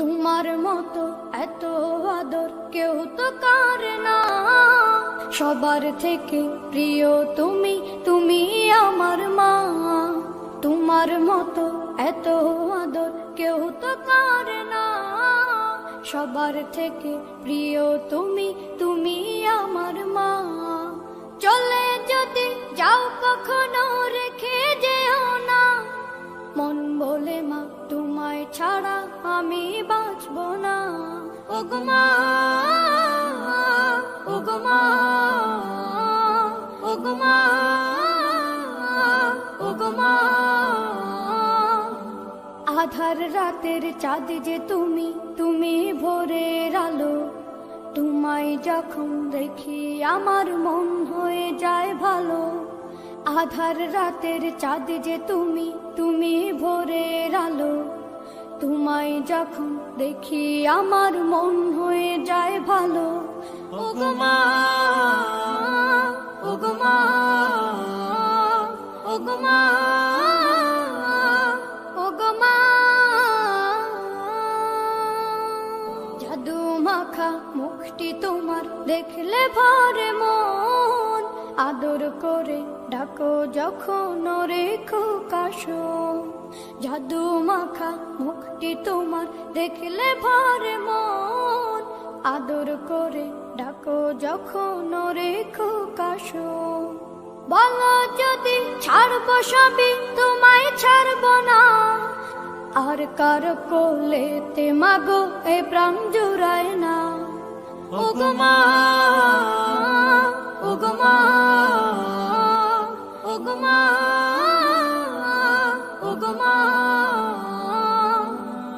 তোমার মতো এত আদর কেউ তো করে না। সবার থেকে প্রিয় তুমি, তুমি আমার মা। তোমার মতো এত আদর কেউ তো করে না। সবার থেকে প্রিয় তুমি, তুমি আমার মা। চলে যদি যাও কখনো রেখে যেও না, মন বলে মা তোমায় ছাড়া আমি বাঁচব না। ওগো মা, ওগো মা, ওগো মা, ওগো মা। আধার রাতের চাঁদ যে তুমি, তুমি ভোরের আলো। তোমায় যখন দেখি আমার মন হয়ে যায় ভালো। আধার রাতের চাঁদ যে তুমি, তুমি ভোরের আলো। তোমায় যখন দেখি আমার মন হয়ে যায় ভালো। ওগো মা, ওগো মা, ওগো মা, ওগো মা। জাদু মাখা মুখটি তোমার দেখলে ভরে মন। আদর করে ডাকো যখন রেখো কাশো। জাদু মাখা মুখটি তোমার দেখলে ভরে মন। আদর করে ডাকো যখন রেখো কাশো। বলো যদি ছাড়বো সবই, তোমায় ছাড়বো না। আর কার কোলেতে মাগো এ প্রাণ জুড়ায় না। ওগো মা, ওগো মা, ওগো মা।